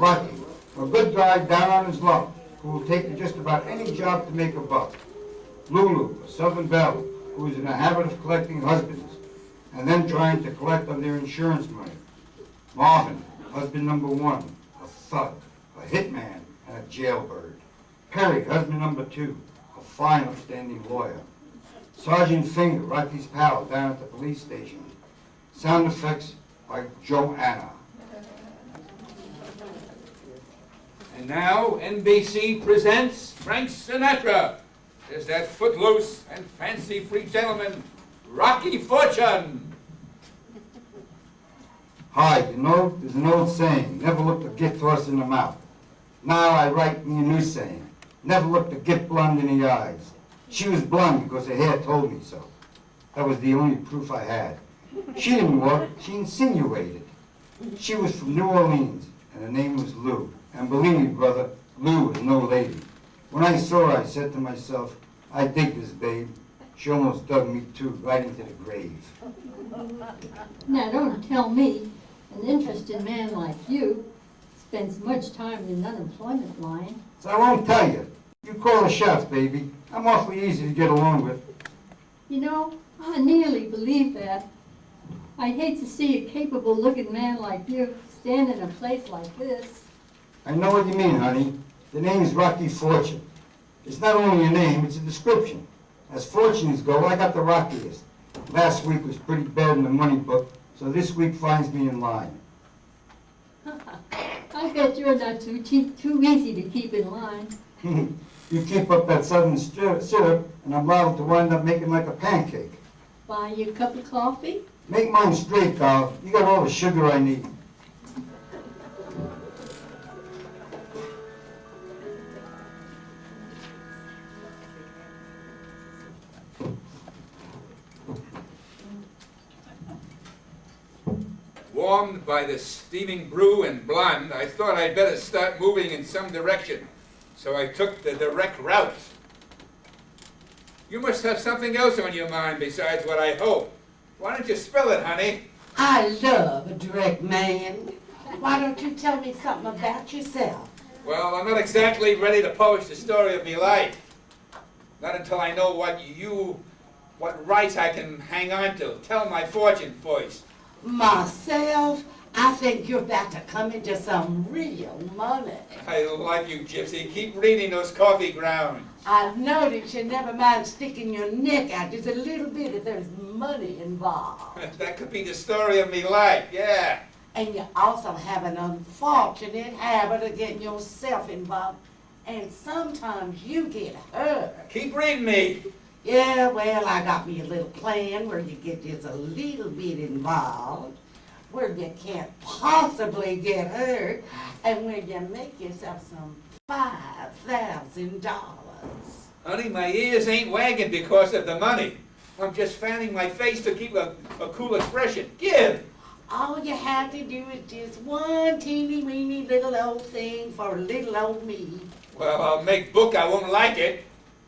Rocky, a good guy down on his luck, who will take just about any job to make a buck. Lulu, a Southern belle, who is in the habit of collecting husbands, and then trying to collect on their insurance money. Marvin, husband number one, a thug, a hitman, and a jailbird. Perry, husband number two, a fine, upstanding lawyer. Sergeant Finger, Rocky's pal, down at the police station. Sound effects by Joanna. And now, NBC presents Frank Sinatra as that footloose and fancy-free gentleman, Rocky Fortune. Hi, you know, there's an old saying, never look a gift horse in the mouth. Now I write me a new saying, never looked a gift blonde in the eyes. She was blonde because her hair told me so. That was the only proof I had. She didn't walk, she insinuated. She was from New Orleans, and her name was Lou. And believe me, brother, Lou was no lady. When I saw her, I said to myself, I dig this babe. She almost dug me too, right into the grave. Now don't tell me an interested man like you spends much time in the unemployment line. So I won't tell you. You call the shots, baby. I'm awfully easy to get along with. You know, I nearly believe that. I'd hate to see a capable-looking man like you stand in a place like this. I know what you mean, honey. The name's Rocky Fortune. It's not only a name, it's a description. As fortunes go, I got the rockiest. Last week was pretty bad in the money book, so this week finds me in line. I bet you're not too easy to keep in line. You keep up that southern syrup, and I'm liable to wind up making like a pancake. Buy you a cup of coffee? Make mine straight, Carl. You got all the sugar I need. Warmed by the steaming brew and blonde, I thought I'd better start moving in some direction. So I took the direct route. You must have something else on your mind besides what I hope. Why don't you spill it, honey? I love a direct man. Why don't you tell me something about yourself? Well, I'm not exactly ready to publish the story of my life. Not until I know what rights I can hang on to. Tell my fortune first. Myself, I think you're about to come into some real money. I like you, Gypsy. Keep reading those coffee grounds. I've noticed you never mind sticking your neck out just a little bit if there's money involved. That could be the story of me life, yeah. And you also have an unfortunate habit of getting yourself involved. And sometimes you get hurt. Keep reading me. Yeah, well, I got me a little plan where you get just a little bit involved, where you can't possibly get hurt, and where you make yourself some $5,000. Honey, my ears ain't wagging because of the money. I'm just fanning my face to keep a cool expression. Give! All you have to do is just one teeny-weeny little old thing for little old me. Well, I'll make book I won't like it,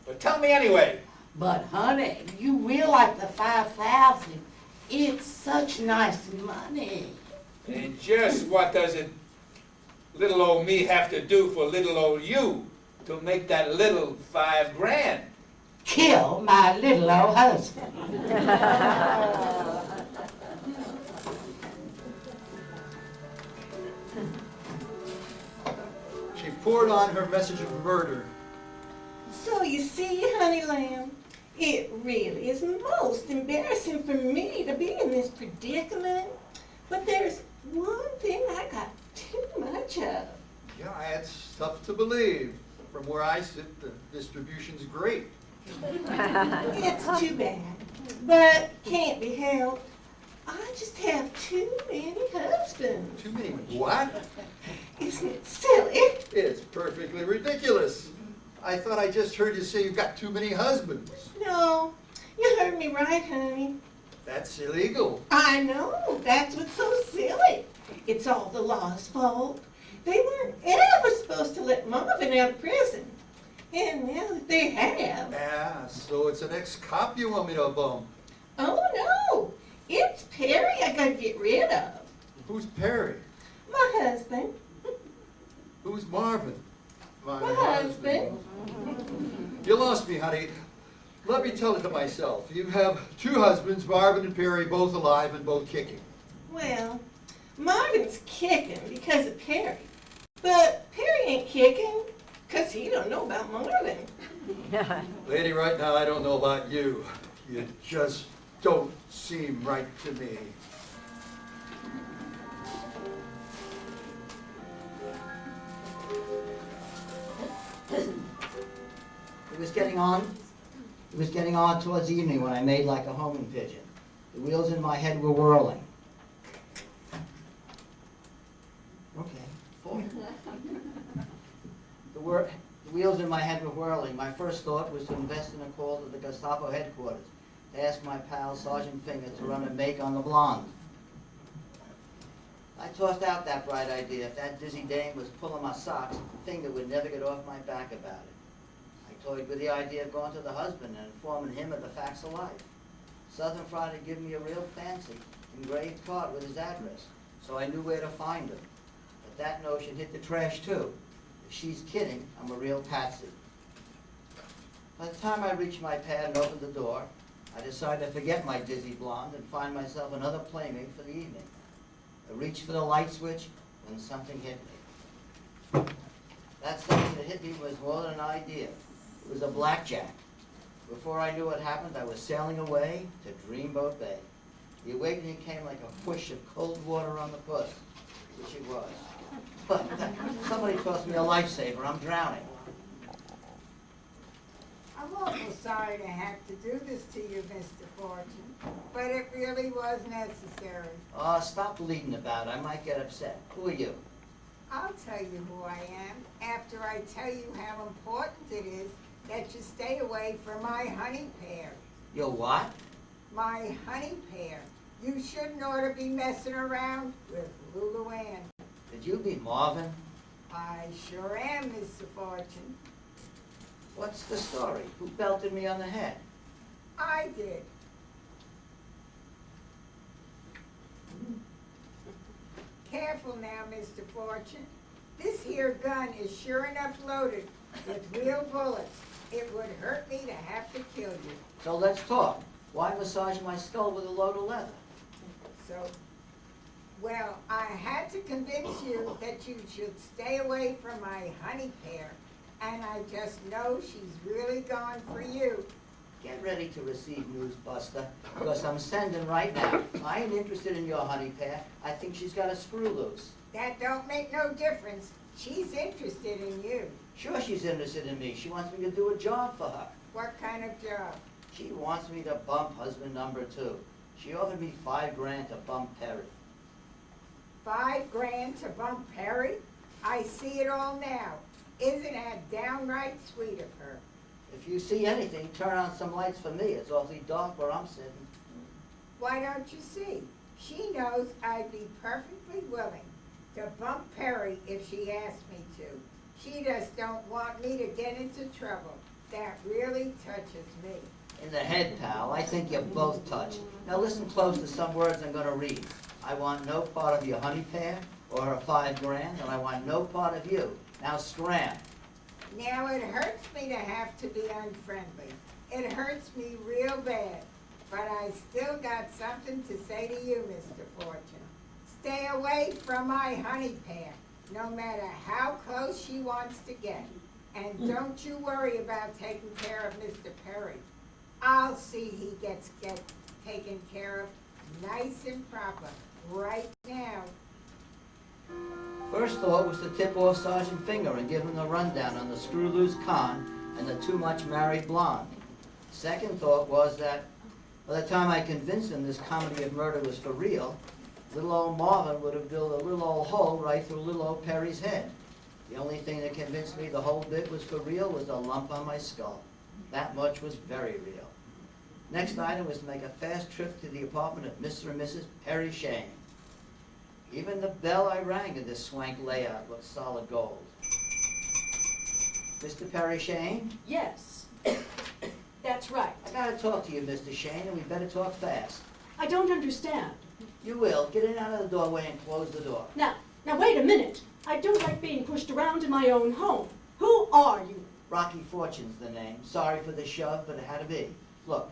but tell me anyway. But honey, you will like the 5,000. It's such nice money. And just what does little old me have to do for little old you to make that little $5 grand? Kill my little old husband. She poured on her message of murder. So you see, honey lamb, it really is most embarrassing for me to be in this predicament. But there's one thing I got too much of. Yeah, it's tough to believe. From where I sit, the distribution's great. It's too bad, but can't be helped. I just have too many husbands. Too many what? Isn't it silly? It's perfectly ridiculous. I thought I just heard you say you've got too many husbands. No, you heard me right, honey. That's illegal. I know, that's what's so silly. It's all the law's fault. They weren't ever supposed to let Marvin out of prison. And now that they have. Yeah, so it's an ex-cop you want me to bump. Oh no, it's Perry I gotta get rid of. Who's Perry? My husband. Who's Marvin? My husband. You lost me, honey. Let me tell it to myself. You have two husbands, Marvin and Perry, both alive and both kicking. Well, Marvin's kicking because of Perry. But Perry ain't kicking because he don't know about Marvin. Lady, right now, I don't know about you. You just don't seem right to me. It was getting on towards evening when I made like a homing pigeon. The wheels in my head were whirling. Okay. The wheels in my head were whirling. My first thought was to invest in a call to the Gestapo headquarters to ask my pal Sergeant Finger to run a make on the blonde. I tossed out that bright idea. If that dizzy dame was pulling my socks, Finger would never get off my back about it. I toyed with the idea of going to the husband and informing him of the facts of life. Southern Friday gave me a real fancy engraved card with his address, so I knew where to find him. But that notion hit the trash too. If she's kidding, I'm a real patsy. By the time I reached my pad and opened the door, I decided to forget my dizzy blonde and find myself another playmate for the evening. I reached for the light switch when something hit me. That something that hit me was more than an idea. It was a blackjack. Before I knew what happened, I was sailing away to Dreamboat Bay. The awakening came like a push of cold water on the puss, which it was. But somebody tossed me a lifesaver. I'm drowning. I'm awful sorry to have to do this to you, Mr. Fortune, but it really was necessary. Oh, stop bleeding about it. I might get upset. Who are you? I'll tell you who I am after I tell you how important it is that you stay away from my honey pear. Your what? My honey pear. You shouldn't ought to be messing around with Lulu Ann. Could you be Marvin? I sure am, Mr. Fortune. What's the story? Who belted me on the head? I did. Careful now, Mr. Fortune. This here gun is sure enough loaded with real bullets. It would hurt me to have to kill you. So let's talk. Why massage my skull with a load of leather? Well, I had to convince you that you should stay away from my honey pear. And I just know she's really gone for you. Get ready to receive news, Buster, because I'm sending right now. I ain't interested in your honey pear. I think she's got a screw loose. That don't make no difference. She's interested in you. Sure she's interested in me. She wants me to do a job for her. What kind of job? She wants me to bump husband number 2. She offered me $5,000 to bump Perry. $5,000 to bump Perry? I see it all now. Isn't that downright sweet of her? If you see anything, turn on some lights for me. It's awfully dark where I'm sitting. Why don't you see? She knows I'd be perfectly willing to bump Perry if she asked me to. She just don't want me to get into trouble. That really touches me. In the head, pal. I think you're both touched. Now listen close to some words I'm going to read. I want no part of your honey pear or her $5,000, and I want no part of you. Now scram. Now it hurts me to have to be unfriendly. It hurts me real bad. But I still got something to say to you, Mr. Fortune. Stay away from my honey pear, no matter how close she wants to get. And don't you worry about taking care of Mr. Perry. I'll see he gets taken care of nice and proper right now. First thought was to tip off Sergeant Finger and give him the rundown on the screw-loose con and the too-much-married blonde. Second thought was that by the time I convinced him this comedy of murder was for real, little old Marvin would have drilled a little old hole right through little old Perry's head. The only thing that convinced me the whole bit was for real was the lump on my skull. That much was very real. Next item was to make a fast trip to the apartment of Mr. and Mrs. Perry Shane. Even the bell I rang in this swank layout looked solid gold. Mr. Perry Shane? Yes, that's right. I gotta talk to you, Mr. Shane, and we better talk fast. I don't understand. You will. Get in out of the doorway and close the door. Now wait a minute. I don't like being pushed around in my own home. Who are you? Rocky Fortune's the name. Sorry for the shove, but it had to be. Look,